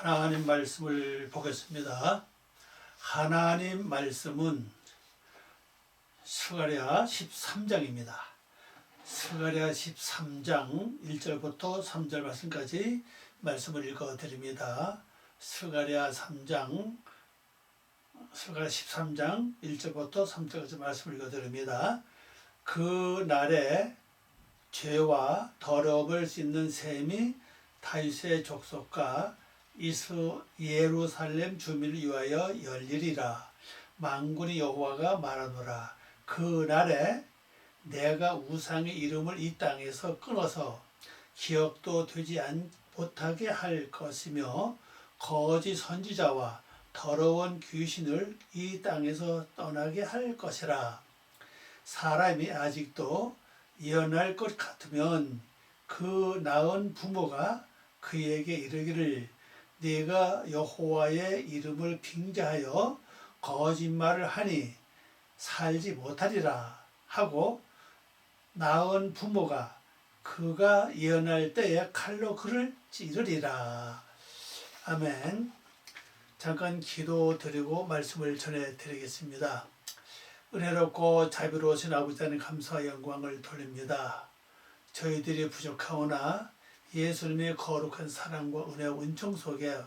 하나님 말씀을 보겠습니다. 하나님 말씀은 스가랴 13장입니다. 스가랴 13장 1절부터 3절 말씀까지 말씀을 읽어드립니다. 스가랴 13장 1절부터 3절까지 말씀을 읽어드립니다. 그 날에 죄와 더러움을 씻는 셈이 다윗의 족속과 예루살렘 주민을 위하여 열리리라. 만군의 여호와가 말하노라. 그 날에 내가 우상의 이름을 이 땅에서 끊어서 기억도 되지 못하게 할 것이며 거짓 선지자와 더러운 귀신을 이 땅에서 떠나게 할 것이라. 사람이 아직도 예언할 것 같으면 그 낳은 부모가 그에게 이르기를 네가 여호와의 이름을 빙자하여 거짓말을 하니 살지 못하리라 하고 낳은 부모가 그가 예언할 때에 칼로 그를 찌르리라. 아멘. 잠깐 기도드리고 말씀을 전해드리겠습니다. 은혜롭고 자비로우신 아버지 하나님 감사와 영광을 돌립니다. 저희들이 부족하오나 예수님의 거룩한 사랑과 은혜와 은총 속에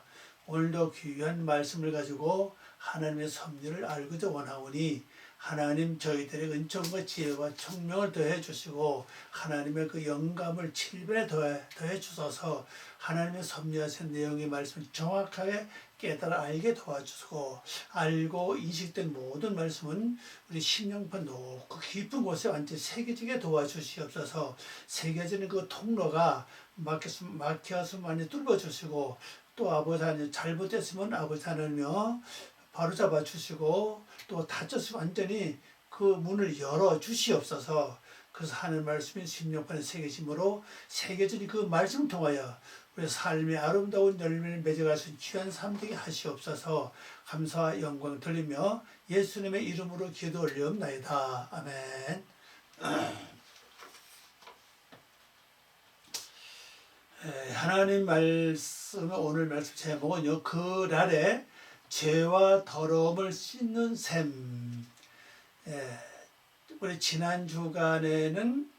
오늘도 귀한 말씀을 가지고 하나님의 섭리를 알고자 원하오니 하나님 저희들의 은총과 지혜와 총명을 더해 주시고 하나님의 그 영감을 7배에 더해 주셔서 하나님의 섭리하신 내용의 말씀을 정확하게 깨달아 알게 도와주시고 알고 인식된 모든 말씀은 우리 심령판 높고 깊은 곳에 완전히 새겨지게 도와주시옵소서. 새겨지는 그 통로가 막혀서 많이 뚫어주시고 또 아버지 하나님 잘못됐으면 아버지 하나님이여 바로잡아 주시고 또 닫혔으면 완전히 그 문을 열어 주시옵소서. 그래서 하는 말씀인 심령판에 새겨짐으로 새겨진 그 말씀을 통하여 우리 삶의 아름다운 열매를 맺어갈 수 있는 귀한 삶 되게 하시옵소서. 감사와 영광 돌리며 예수님의 이름으로 기도 올리옵나이다. 아멘. 하나님 말씀 오늘 말씀 제목은요. 그 날에 죄와 더러움을 씻는 셈. 우리 지난 주간에는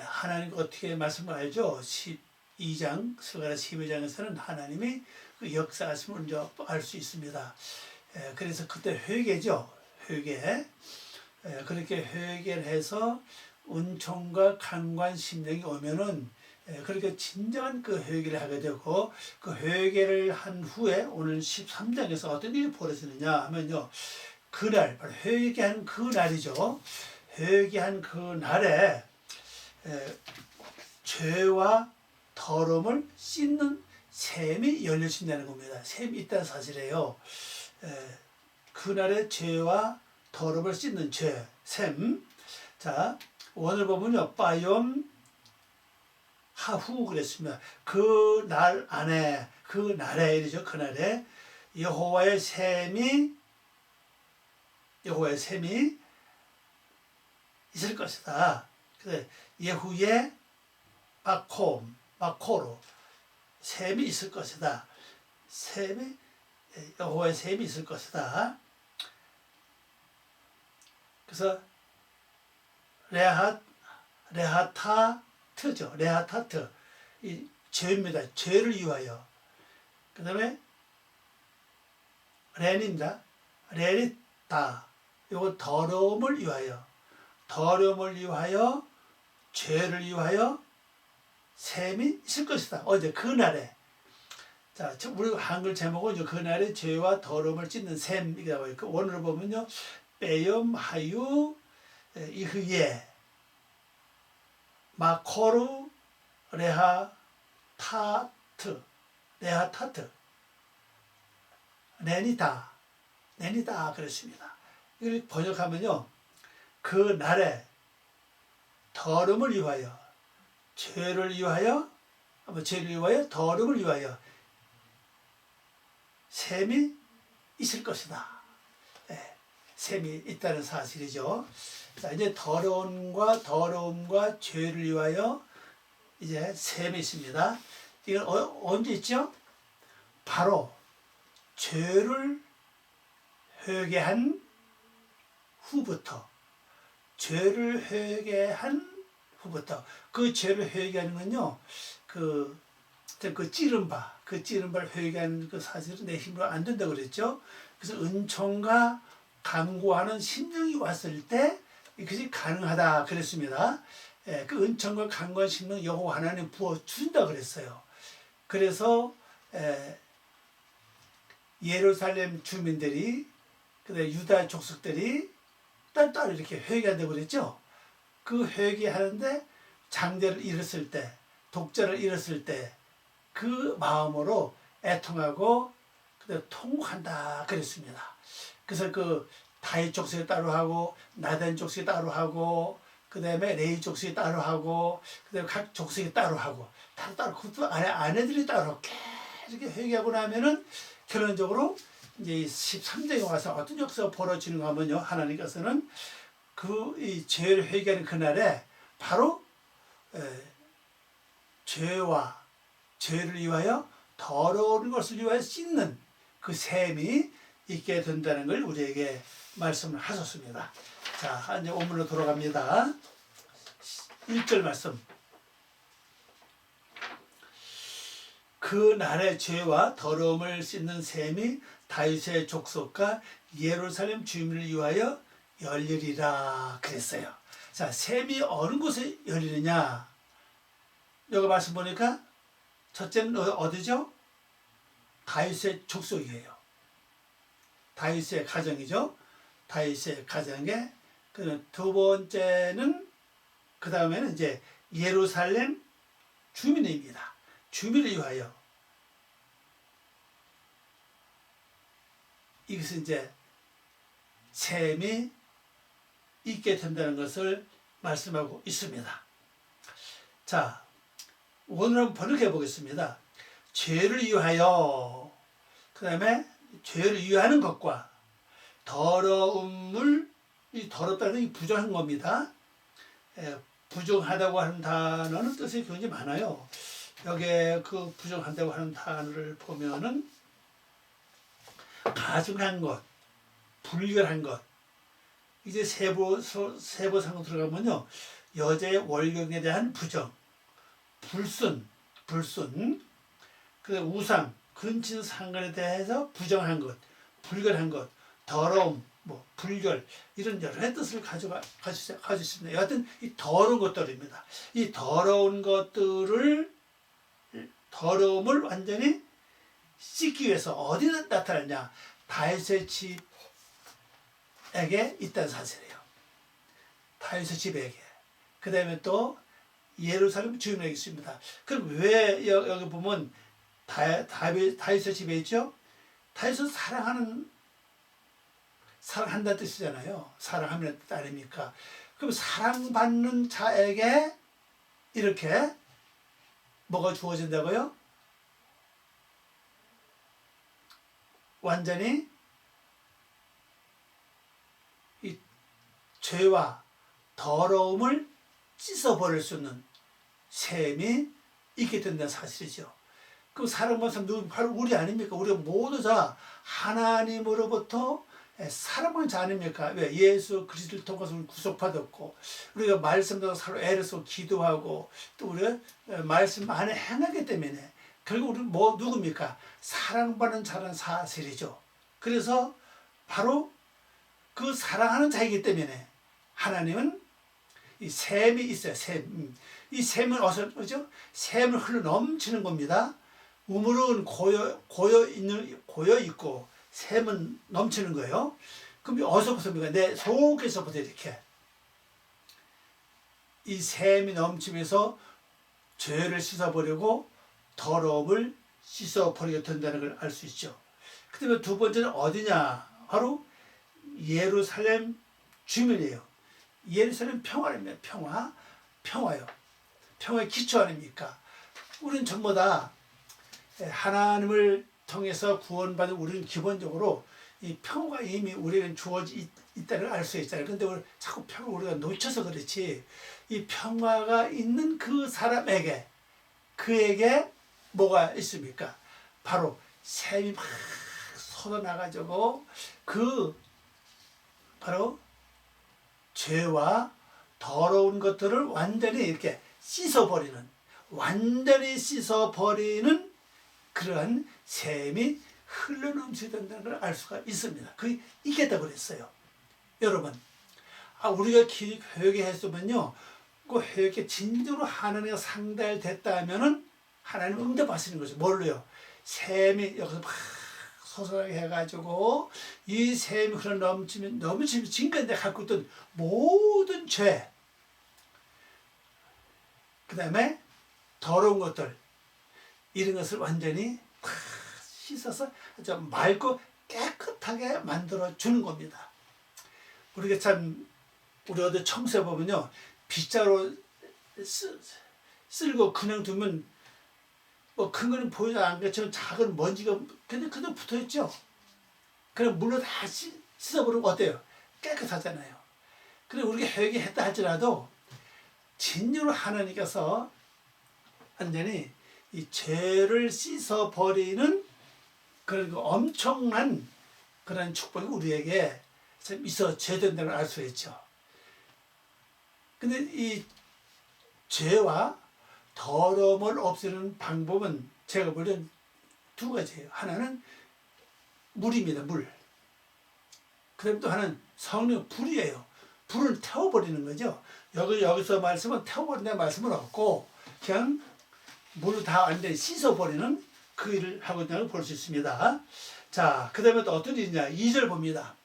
하나님 어떻게 말씀을 알죠? 12장, 스가랴 12장에서는 하나님이 그 역사하심을 이제 알 수 있습니다. 그래서 그때 회개죠. 회개. 그렇게 회개를 해서 은총과 강관 심령이 오면은 그렇게 진정한 그 회개를 하게 되고 그 회개를 한 후에 오늘 13장에서 어떤 일이 벌어지느냐 하면요. 그날, 바로 회개한 그 날이죠. 회개한 그 날에 죄와 더러움을 씻는 셈이 열려진다는 겁니다. 셈이 있다는 사실이에요. 그날에 죄와 더러움을 씻는 죄, 셈. 자, 오늘 보면요. 빠염 하후 그랬습니다. 그 날 안에, 그 날에 이르죠. 그 날에 여호와의 셈이 있을 것이다. 그래서 예후의 마코로 셈이 있을 것이다. 여호와의 셈이 있을 것이다. 그래서 레하타트죠. 레하타트. 이 죄입니다. 죄를 위하여. 그 다음에 렌입니다. 레리타. 이거 더러움을 위하여. 더러움을 위하여, 죄를 위하여 셈이 있을 것이다. 어제 그날에. 자, 우리 한글 제목은 그날에 죄와 더러움을 찢는 셈이라고 있고, 오늘 보면요. 빼염 하유 이흐예 마코르 레하타트 내니다 그랬습니다. 이걸 번역하면요. 그 날에 더러움을 위하여, 죄를 위하여, 더러움을 위하여 셈이 있을 것이다. 셈이 있다는 사실이죠. 자, 이제 더러움과 죄를 위하여 이제 셈이 있습니다. 이건 언제 있죠? 바로 죄를 회개한 후부터, 죄를 회개한 후부터, 그 죄를 회개하는 건요, 그 찌른 바를 회개하는 그 사실은 내 힘으로 안 된다고 그랬죠. 그래서 은총과 간구하는 심령이 왔을 때 이것이 가능하다 그랬습니다. 예, 그 은총과 간구하는 심령 여호와 하나님 부어 주신다 그랬어요. 그래서 예루살렘 주민들이, 그다음에 유다 족속들이 딸딸 이렇게 회개한다고 그랬죠. 그 회개하는데 장자를 잃었을 때, 독자를 잃었을 때 그 마음으로 애통하고 그다음에 통곡한다 그랬습니다. 그래서 그 다윗 족속이 따로 하고 나단 족속이 따로 하고 그다음에 레위 족속이 따로 하고 그다음에 각 족속이 따로 하고 따로 그것도 아내들이 따로 하고 이렇게 회개하고 나면은 결론적으로 이제 13장에 와서 어떤 역사가 벌어지는가 하면요, 하나님께서는 그 이 죄를 회개하는 그날에 바로 죄를 위하여 더러운 것을 위하여 씻는 그 셈이 있게 된다는 걸 우리에게 말씀을 하셨습니다. 자, 이제 오문으로 돌아갑니다. 1절 말씀. 그 날의 죄와 더러움을 씻는 셈이 다윗의 족속과 예루살렘 주민을 위하여 열리리라 그랬어요. 자, 셈이 어느 곳에 열리느냐? 여기 말씀 보니까 첫째는 어디죠? 다윗의 족속이에요. 다윗의 가정이죠. 다윗의 가정에, 두 번째는, 그 다음에는 이제 예루살렘 주민입니다. 주민을 위하여. 이것은 이제 셈이 있게 된다는 것을 말씀하고 있습니다. 자, 오늘 한번 번역해 보겠습니다. 죄를 위하여, 그 다음에 죄를 위하는 것과 더러움을, 이 더럽다는 게 부정한 겁니다. 부정하다고 하는 단어는 뜻이 굉장히 많아요. 여기에 그 부정한다고 하는 단어를 보면은 가증한 것, 불결한 것, 이제 세부상으로 들어가면요, 여자의 월경에 대한 부정, 불순, 그 우상, 근친 상관에 대해서 부정한 것, 불결한 것, 더러움, 불결, 이런 여러 뜻을 가지십니다. 여하튼 이 더러운 것들입니다. 이 더러움을 완전히 씻기 위해서 어디 나타났냐? 다윗의 집에게 있다는 사실이에요. 다윗의 집에게. 그 다음에 또 예루살렘 주민에게 있습니다. 그럼 왜 여기 보면 다윗의 집에 있죠? 다윗은 사랑한다는 뜻이잖아요. 사랑하는 뜻 아닙니까? 그럼 사랑받는 자에게 이렇게 뭐가 주어진다고요? 완전히 이 죄와 더러움을 씻어버릴 수 있는 셈이 있게 된다는 사실이죠. 그럼 사랑받는 사람 누구? 바로 우리 아닙니까? 우리가 모두 다 하나님으로부터 사랑받는 자 아닙니까? 왜? 예수 그리스도를 통해서 우리 구속받았고, 우리가 말씀대로 서로 애를 쓰고 기도하고, 또 우리가 말씀 안에 행하기 때문에 결국 우리는 누굽니까? 사랑받는 자라는 사실이죠. 그래서 바로 그 사랑하는 자이기 때문에 하나님은 이 셈이 있어요. 이 셈은 어디서 오죠? 셈을 흘러 넘치는 겁니다. 우물은 고여 있고 셈은 넘치는 거예요. 그럼 어디서부터입니까? 내 속에서부터 이렇게 이 셈이 넘치면서 죄를 씻어버리고 더러움을 씻어버리게 된다는 걸 알 수 있죠. 그 다음에 두 번째는 어디냐? 바로 예루살렘 주민이에요. 예루살렘 평화입니다. 평화요. 평화의 기초 아닙니까? 우리는 전부 다 하나님을 통해서 구원받은 우리는 기본적으로 이 평화가 이미 우리에게 주어져 있다는 걸 알 수 있잖아요. 근데 자꾸 평화 우리가 놓쳐서 그렇지, 이 평화가 있는 그 사람에게, 그에게 뭐가 있습니까? 바로 샘이 막 솟아나가지고 그 바로 죄와 더러운 것들을 완전히 이렇게 씻어버리는, 완전히 씻어버리는 그러한 샘이 흘러넘치게 걸 알 수가 있습니다. 그게 있겠다고 그랬어요. 여러분, 우리가 회개했으면요, 그 회개 진정으로 하나님과 상달됐다 하면은 하나님 응답하시는 거죠. 뭘로요? 샘이 여기서 막 솟아나게 해가지고 이 샘이 흘러 넘치면 지금까지 내가 갖고 있던 모든 죄, 그 다음에 더러운 것들, 이런 것을 완전히 씻어서 좀 맑고 깨끗하게 만들어 주는 겁니다. 우리가 참, 우리 어디 청소해 보면요, 빗자루 쓸고 그냥 두면 뭐 큰 거는 보이지 않는 것처럼 작은 먼지가 그냥 붙어 있죠. 그럼 물로 다 씻어버리면 어때요? 깨끗하잖아요. 그래, 우리가 회개했다 할지라도 진정으로 하나님께서 완전히 이 죄를 씻어버리는 그런 엄청난 그런 축복이 우리에게 있어 제된다는 걸 알 수 있죠. 근데 이 죄와 더러움을 없애는 방법은 제가 보기엔 두 가지예요. 하나는 물입니다. 물. 그 다음에 또 하나는 성령, 불이에요. 불을 태워버리는 거죠. 여기서 말씀은 태워버린다는 말씀은 없고 그냥 물을 다 완전히 씻어버리는 그 일을 하고 있다는 걸 볼 수 있습니다. 자, 그 다음에 또 어떤 일이냐. 2절 봅니다.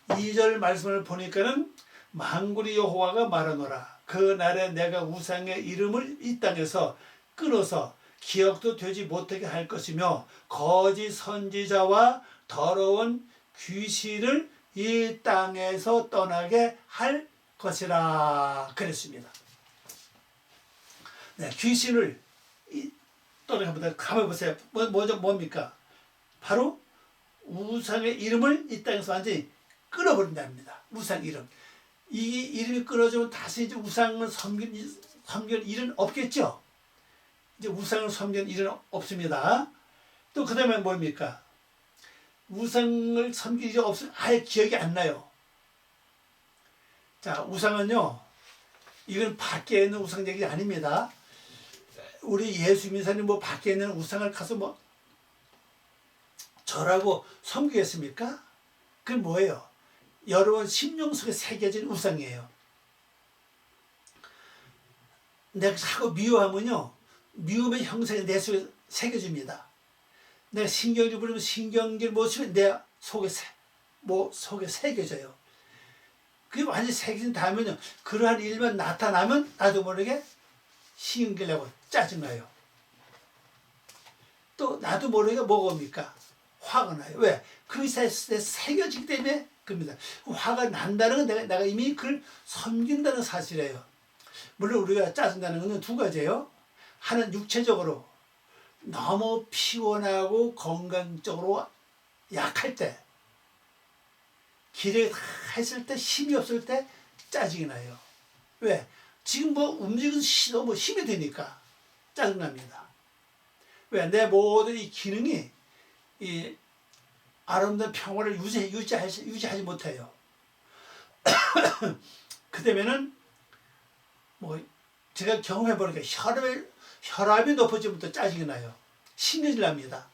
2절 말씀을 보니까는 만군의 여호와가 말하노라. 그 날에 내가 우상의 이름을 이 땅에서 끊어서 기억도 되지 못하게 할 것이며 거짓 선지자와 더러운 귀신을 이 땅에서 떠나게 할 것이라 그랬습니다. 네, 귀신을 떠나게 합니다. 가만히 보세요. 뭡니까? 바로 우상의 이름을 이 땅에서 완전히 끊어버린답니다. 우상 이름. 이 이름이 끊어지면 다시 이제 우상을 섬길 일은 없겠죠. 이제 우상을 섬길 일은 없습니다. 또 그 다음에 뭡니까? 우상을 섬길 일이 없으면 아예 기억이 안 나요. 자, 우상은요, 이건 밖에 있는 우상 얘기 아닙니다. 우리 예수 민사님 뭐 밖에 있는 우상을 가서 뭐 절하고 섬기겠습니까? 그건 뭐예요? 여러분 심령 속에 새겨진 우상이에요. 내가 자꾸 미워하면요, 미움의 형상이 내 속에 새겨집니다. 내가 신경질 부리면 신경질 모습이 내 속에 속에 새겨져요. 그게 완전히 새겨진 다음에는 그러한 일만 나타나면 나도 모르게 신경질 내고 짜증나요. 또 나도 모르게 뭐가 옵니까? 화가 나요. 왜? 그 새겨지기 때문에 그럽니다. 화가 난다는 건 내가 이미 그걸 섬긴다는 사실이에요. 물론 우리가 짜증나는 것은 두 가지예요. 하나는 육체적으로 너무 피곤하고 건강적으로 약할 때, 길에 했을 때 힘이 없을 때 짜증이 나요. 왜? 지금 뭐 움직이는 너무 힘이 되니까 짜증납니다. 왜? 내 모든 이 기능이 이 아름다운 평화를 유지하지 못해요. 그 되면은 뭐 제가 경험해 보니까 혈압이 높아지면부터 짜증이 나요. 신경질 납니다.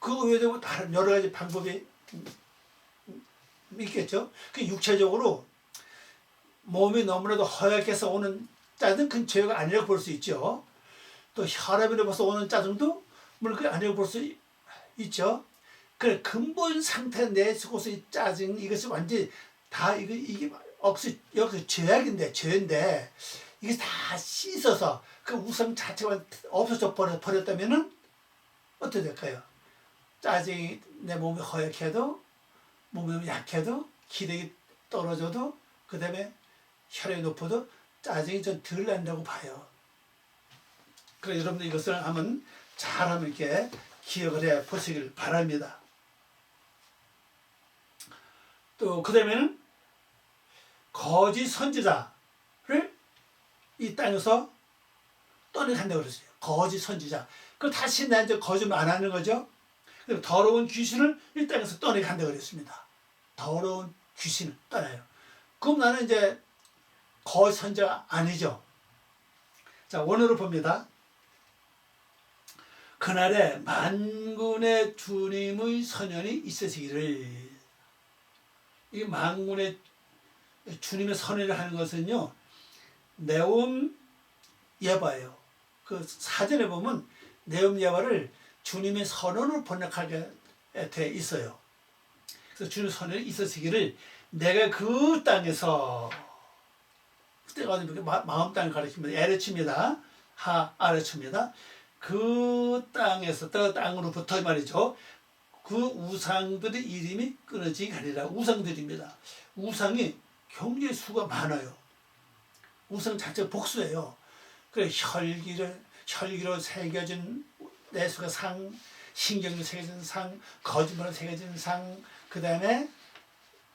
그 외에도 다른 여러 가지 방법이 있겠죠. 그 육체적으로 몸이 너무나도 허약해서 오는 짜증, 그건 죄가 아니라고 볼 수 있죠. 또 혈압이 높아서 오는 짜증도 물론 그게 아니라고 볼 수 있죠. 그래, 근본 상태 내 속에서 이 짜증, 이것이 완전히 다 이게 여기 죄인데 이게 다 씻어서 그 우상 자체가 없어져 버렸다면은 어떻게 될까요? 짜증이 내 몸이 허약해도, 몸이 약해도, 기력이 떨어져도, 그 다음에 혈압이 높아도 짜증이 좀 덜 난다고 봐요. 그래서 여러분들 이것을 한번 잘하면 이렇게 기억을 해 보시길 바랍니다. 또 그 다음에는 거짓 선지자를 이 땅에서 떠내간다고 그랬어요. 거짓 선지자. 그 다시 나 이제 거짓말 안 하는 거죠. 그리고 더러운 귀신을 이 땅에서 떠내게 한다 그랬습니다. 더러운 귀신을 떠나요. 그럼 나는 이제 거짓 선지자가 아니죠. 자, 원어로 봅니다. 그날에 만군의 주님의 선언이 있으시기를. 이 만군의 주님의 선언을 하는 것은요, 네옴 예바예요. 그 사전에 보면 네옴 예바를 주님의 선언으로 번역하게 돼 있어요. 그래서 주님의 선언이 있으시기를 내가 그 땅에서, 그때가 마음 땅을 가리킵니다. 에레츠입니다. 아레츠입니다. 그 땅에서, 땅으로부터 말이죠. 그 우상들의 이름이 끊어지게 하리라. 우상들입니다. 우상이 굉장히 수가 많아요. 우상 자체가 복수예요. 그래, 혈기로 새겨진 내수가 상, 신경으로 새겨진 상, 거짓말로 새겨진 상, 그 다음에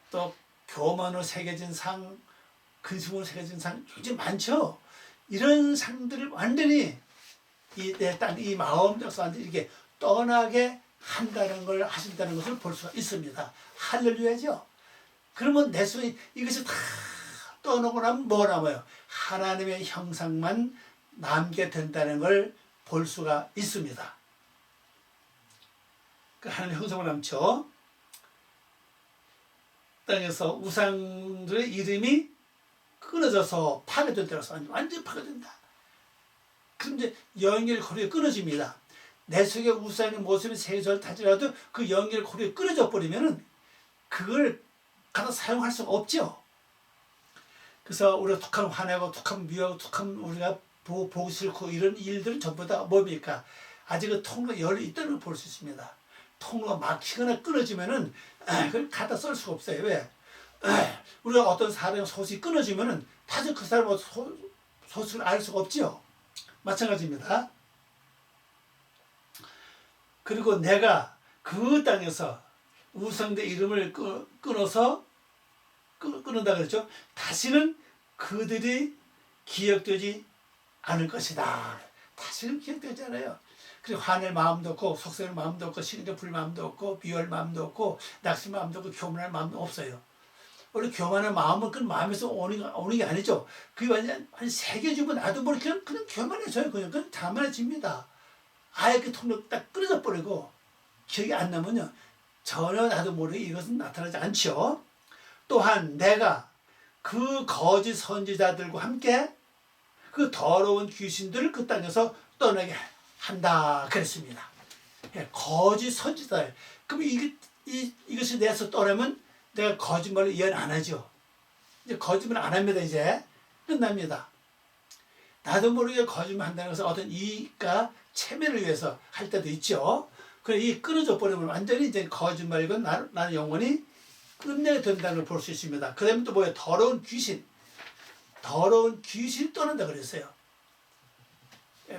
또 교만으로 새겨진 상, 근심으로 새겨진 상, 굉장히 많죠. 이런 상들을 완전히 내 땅, 이 마음 역사한테 이렇게 떠나게 한다는 걸 하신다는 것을 볼 수가 있습니다. 할렐루야죠. 그러면 내 속에 이것이 다 떠나고 나면 뭐 남아요? 하나님의 형상만 남게 된다는 걸 볼 수가 있습니다. 그 하나님의 형상만 남죠. 땅에서 우상들의 이름이 끊어져서 파괴된다고 해서 완전히 파괴된다. 그럼 이제 연결고리가 끊어집니다. 내 속에 우상의 모습이 세절 타지라도 그 연결고리가 끊어져 버리면은 그걸 갖다 사용할 수가 없죠. 그래서 우리가 툭하면 화내고 툭하면 미워하고 툭하면 우리가 보기 싫고 이런 일들은 전부 다 뭡니까? 아직 그 통로가 열려있다는 걸 볼 수 있습니다. 통로가 막히거나 끊어지면은 그걸 갖다 쓸 수가 없어요. 왜? 우리가 어떤 사람의 소식이 끊어지면은 다시 그 사람의 소식을 알 수가 없지요. 마찬가지입니다. 그리고 내가 그 땅에서 우상의 이름을 끊어서 끊는다 그랬죠. 다시는 그들이 기억되지 않을 것이다. 다시는 기억되지 않아요. 그리고 화낼 마음도 없고 속상할 마음도 없고 신경 풀 마음도 없고 미워할 마음도 없고 낙심 마음도 없고 교만할 마음도 없어요. 원래 교만한 마음은 그 마음에서 오는 게 아니죠. 그게 완전 새겨주고 나도 모르게 그냥 교만해져요. 그냥 자만해집니다. 아예 그 통로 딱 끊어져 버리고 기억이 안 나면요 전혀 나도 모르게 이것은 나타나지 않죠. 또한 내가 그 거짓 선지자들과 함께 그 더러운 귀신들을 그 땅에서 떠나게 한다 그랬습니다. 거짓 선지자. 그럼 이것이 내서 떠나면 내가 거짓말을 예언 안 하죠. 이제 거짓말 안 합니다. 이제 끝납니다. 나도 모르게 거짓말 한다는 것은 어떤 이익과 체면을 위해서 할 때도 있죠. 그래 이 끊어져 버리면 완전히 이제 거짓말이고 나는 영원히 끝내야 된다는 걸 볼 수 있습니다. 그 다음에 또 뭐예요? 더러운 귀신. 더러운 귀신이 떠난다 그랬어요.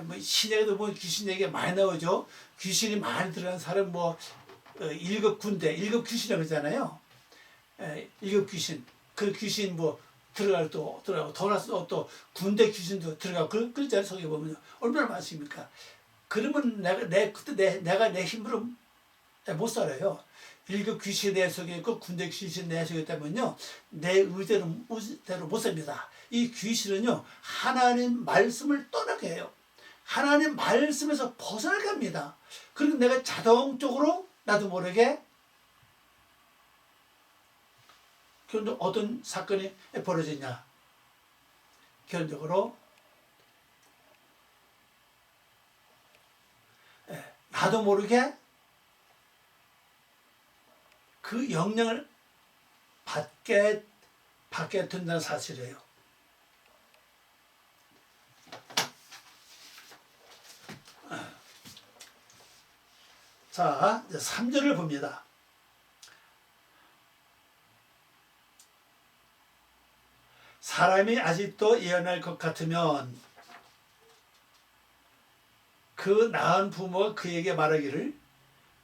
뭐 신약에도 보면 귀신 얘기가 많이 나오죠. 귀신이 많이 들어간 사람 뭐 1급 군대, 1급 귀신이라고 그러잖아요. 1급 귀신. 그 귀신 뭐 들어가고 더 나서 또 군대 귀신도 들어가고 그랬잖아요. 성경에 보면 얼마나 많습니까? 그러면 내가 내 힘으로 못 살아요. 1급 귀신 내 속에 있고 군대 귀신 내 속에 있다면요 내 의대로 못 삽니다. 이 귀신은요 하나님 말씀을 떠나게 해요. 하나님 말씀에서 벗어나게 합니다. 그리고 내가 자동적으로 나도 모르게 그런데 어떤 사건이 벌어지냐 결론적으로 나도 모르게 그 영향을 받게 된다는 사실이에요. 자, 이제 3절을 봅니다. 사람이 아직도 예언할 것 같으면 그 낳은 부모가 그에게 말하기를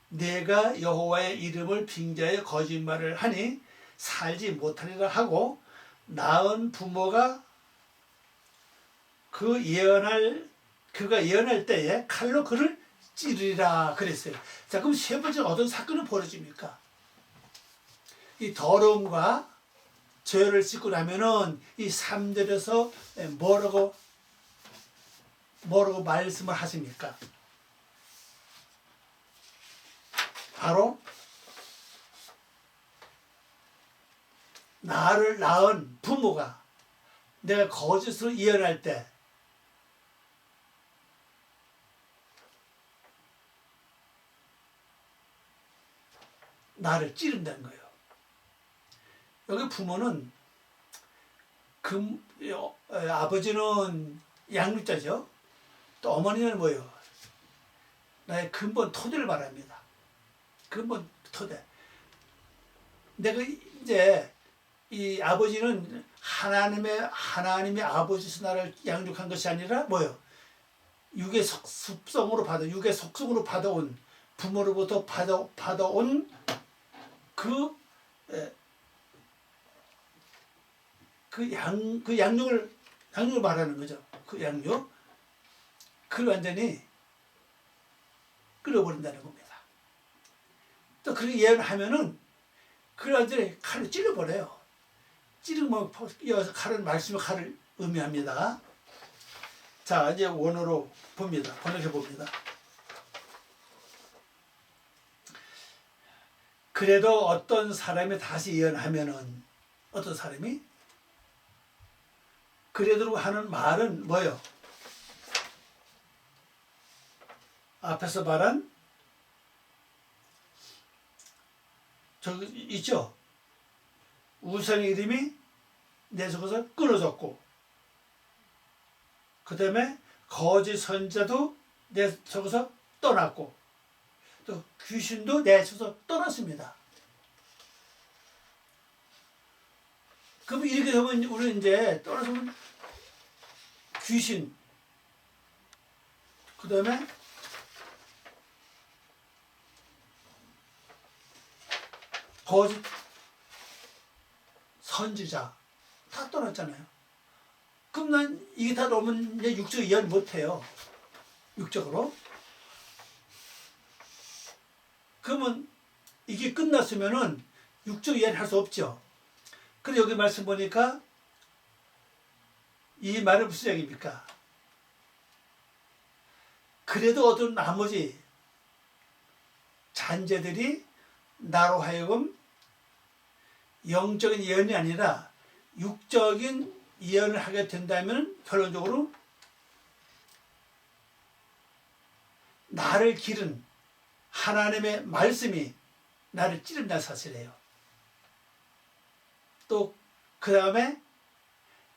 내가 여호와의 이름을 빙자해 거짓말을 하니 살지 못하리라 하고 낳은 부모가 그 예언할 그가 예언할 때에 칼로 그를 찌르리라 그랬어요. 자, 그럼 세 번째 어떤 사건은 벌어집니까? 이 더러움과 죄를 씻고 나면은 이 3절에서 뭐라고 말씀을 하십니까? 바로 나를 낳은 부모가 내가 거짓으로 예언할 때 나를 찌른다는 거예요. 여기 부모는 아버지는 양육자죠. 또 어머니는 뭐예요? 나의 근본 토대를 말합니다. 근본 토대. 내가 이제 이 아버지는 하나님의 아버지에서 나를 양육한 것이 아니라 뭐예요? 육의 속성으로 받아온 부모로부터 받아온 그 양육을 말하는 거죠. 그 양육. 그걸 완전히 끌어버린다는 겁니다. 또 그렇게 예언하면은 그걸 완전히 칼로 찔러버려요. 찌르면 이어서 칼은 말씀의 칼을 의미합니다. 자, 이제 원어로 봅니다. 번역해 봅니다. 그래도 어떤 사람이 다시 예언하면은 어떤 사람이 그래도 하는 말은 뭐예요? 앞에서 말한 저기 있죠? 우상의 이름이 내 속에서 끊어졌고 그 다음에 거짓 선자도 내 속에서 떠났고 또 귀신도 내 속에서 떠났습니다. 그럼 이렇게 되면 우리는 이제 떠나서면 귀신 그 다음에 거짓 선지자 다 떠났잖아요. 그럼 난 이게 다 너무 이제 육적으로 이해를 못해요. 육적으로. 그러면 이게 끝났으면은 육적 이해를 할 수 없죠. 근데 여기 말씀 보니까 이 말은 무슨 얘기입니까? 그래도 어떤 나머지 잔재들이 나로 하여금 영적인 예언이 아니라 육적인 예언을 하게 된다면 결론적으로 나를 기른 하나님의 말씀이 나를 찌른다는 사실이에요. 또 그 다음에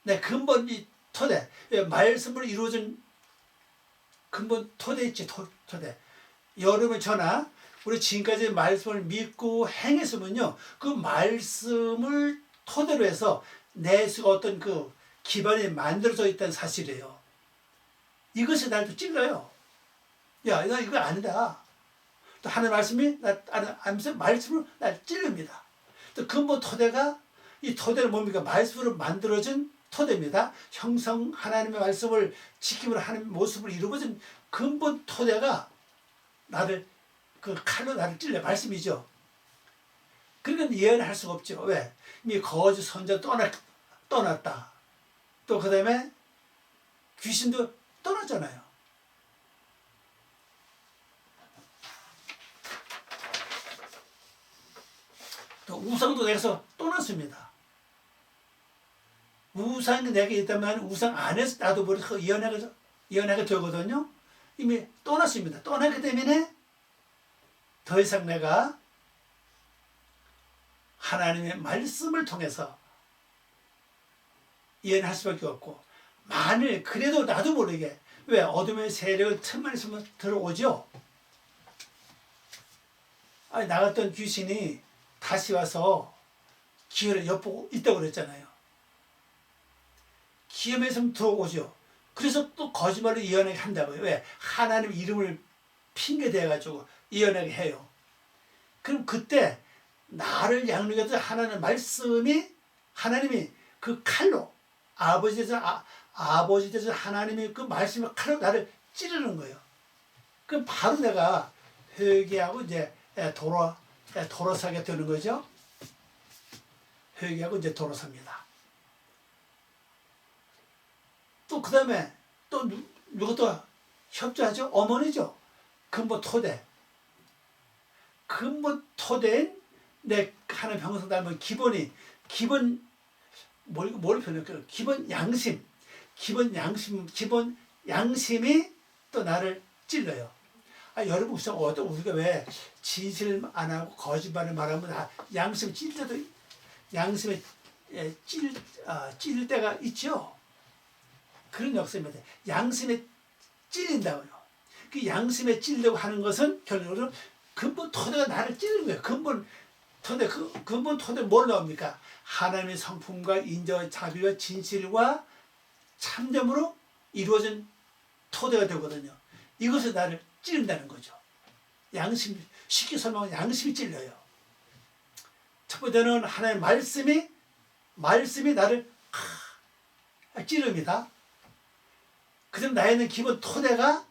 내 근본 이 토대, 말씀으로 이루어진 근본 토대 있지, 토대. 여러분 저나 우리 지금까지 말씀을 믿고 행했으면요, 그 말씀을 토대로 해서 내 어떤 그 기반이 만들어져 있다는 사실이에요. 이것이 날 또 찔러요. 야, 나 이거 아니다. 또 하나님 말씀이 말씀으로 날 찔릅니다. 또 근본 토대가 이 토대는 뭡니까? 말씀으로 만들어진 토대입니다. 형성 하나님의 말씀을 지킴으로 하나님의 모습을 이루어진 근본 토대가 나를 그 칼로 나를 찔러 말씀이죠. 그러니까 예언할 수가 없죠. 왜? 이미 거짓 선자 떠났다. 또 그 다음에 귀신도 떠났잖아요. 또 우상도 내게서 떠났습니다. 우상이 내게 있다면 우상 안에서 나도 모르게 예언하게 되거든요. 이미 떠났습니다. 떠나기 때문에 더 이상 내가 하나님의 말씀을 통해서 예언할 수밖에 없고, 만일 그래도 나도 모르게, 왜 어둠의 세력을 틈만 있으면 들어오죠. 아니, 나갔던 귀신이 다시 와서 기회를 엿보고 있다고 그랬잖아요. 기회만 있으면 들어오죠. 그래서 또 거짓말로 예언하게 한다고요. 왜? 하나님 이름을 핑계대가지고 예언하게 해요. 그럼 그때 나를 양육해서 하나님 말씀이, 하나님이 그 칼로, 아버지 되신 하나님이 그 말씀의 칼로 나를 찌르는 거예요. 그럼 바로 내가 회개하고 이제 도로서게 되는 거죠. 회개하고 이제 도로섭니다. 또 그 다음에 또 누가 또 협조하죠? 어머니죠. 근본 토대. 근본 토대인 내 하나님 형상 닮은 기본 뭘 표현할까요? 기본 양심이 또 나를 찔러요. 여러분 우리가 왜 진실 안 하고 거짓말을 말하면 양심이 찔 때도 양심에 찔릴 때가 있죠. 그런 역사입니다. 양심에 찔린다고요. 그 양심에 찔려고 하는 것은 결론적으로 근본 토대가 나를 찌르는 거예요. 근본 토대 뭘 나옵니까? 하나님의 성품과 인자와 자비와 진실과 참됨으로 이루어진 토대가 되거든요. 이것을 나를 찌른다는 거죠. 쉽게 설명하면 양심이 찔려요. 첫 번째는 하나님의 말씀이 나를 찌릅니다. 그다음 나에 있는 기본 토대가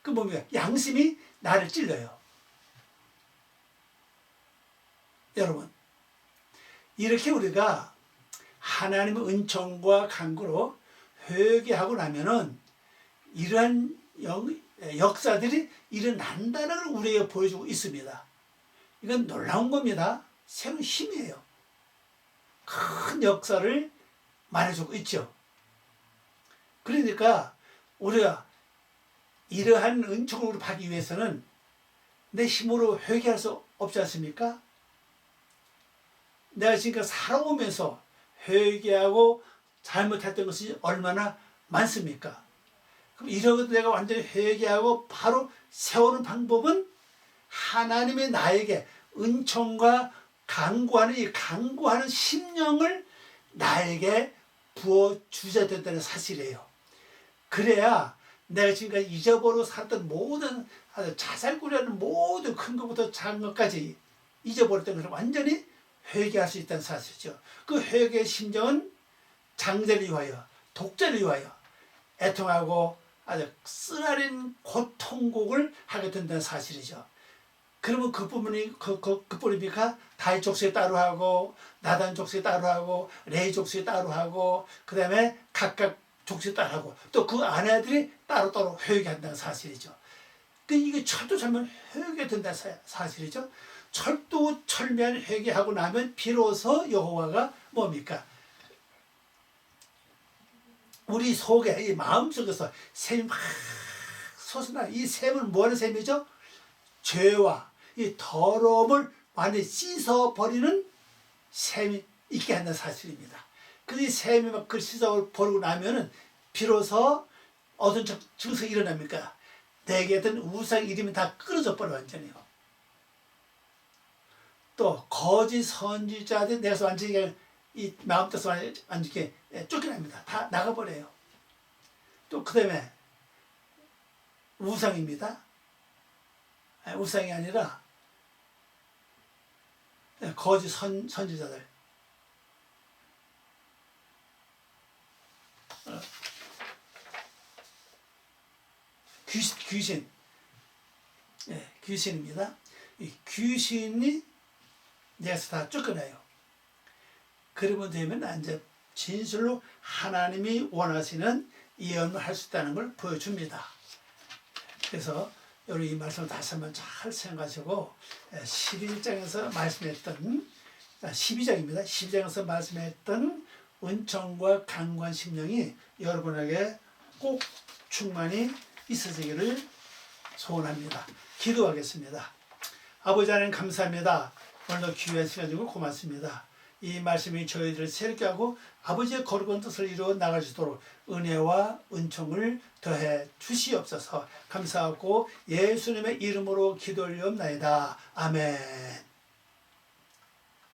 뭡니까? 양심이 나를 찔러요. 여러분, 이렇게 우리가 하나님의 은총과 간구로 회개하고 나면은 이러한 역사들이 일어난다는 걸 우리에게 보여주고 있습니다. 이건 놀라운 겁니다. 새로운 힘이에요. 큰 역사를 말해주고 있죠. 그러니까 우리가 이러한 은총을 받기 위해서는 내 힘으로 회개할 수 없지 않습니까? 내가 지금까지 살아오면서 회개하고 잘못했던 것이 얼마나 많습니까? 그럼 이런 것도 내가 완전히 회개하고 바로 세우는 방법은 하나님의 나에게 은총과 강구하는 심령을 나에게 부어주셔야 된다는 사실이에요. 그래야 내가 지금까지 잊어버리고 살았던 모든 자살구려는 모든 큰 것부터 작은 것까지 잊어버렸던 것을 완전히 회개할 수 있다는 사실이죠. 그 회개의 심정은 장자를 위하여, 독자를 위하여 애통하고 아주 쓰라린 고통곡을 하게 된다는 사실이죠. 그러면 그뿐입니까? 다윗 족속에 따로 하고, 나단 족속에 따로 하고, 레위 족속에 따로 하고, 그 다음에 각각 족속에 따로 하고, 또 그 아내들이 따로따로 회개한다는 사실이죠. 이게 철두철미한 회개된다는 사실이죠. 철두철미한 회개하고 나면 비로소 여호와가 뭡니까? 우리 속에 이 마음속에서 샘이 막 솟아나. 이 샘은 뭐하는 샘이죠? 죄와 이 더러움을 완전히 씻어버리는 샘이 있게 한다는 사실입니다. 그 샘이 막 그 씻어버리고 나면은 비로소 어떤 증상이 일어납니까? 내게 든 우상 이름이 다 끊어져 버려 완전히요. 또 거짓 선지자들 내가서 완전히 이 마음 뜻을 완전히 쫓겨납니다. 다 나가버려요. 또 그 다음에 우상입니다. 우상이 아니라 거짓 선지자들. 귀신. 귀신입니다. 이 귀신이 내에서 다 쫓겨나요. 그러면 되면 이제 진실로 하나님이 원하시는 예언을 할 수 있다는 걸 보여줍니다. 그래서 여러분 이 말씀을 다시 한번 잘 생각하시고 11장에서 말씀했던 12장입니다. 12장에서 말씀했던 은총과 강구한 심령이 여러분에게 꼭 충만히 있으시기를 소원합니다. 기도하겠습니다. 아버지 하나님 감사합니다. 오늘도 귀한 시간 주고 고맙습니다. 이 말씀이 저희들을 새롭게 하고 아버지의 거룩한 뜻을 이루어 나갈 수 있도록 은혜와 은총을 더해 주시옵소서. 감사하고 예수님의 이름으로 기도 올리옵나이다. 아멘.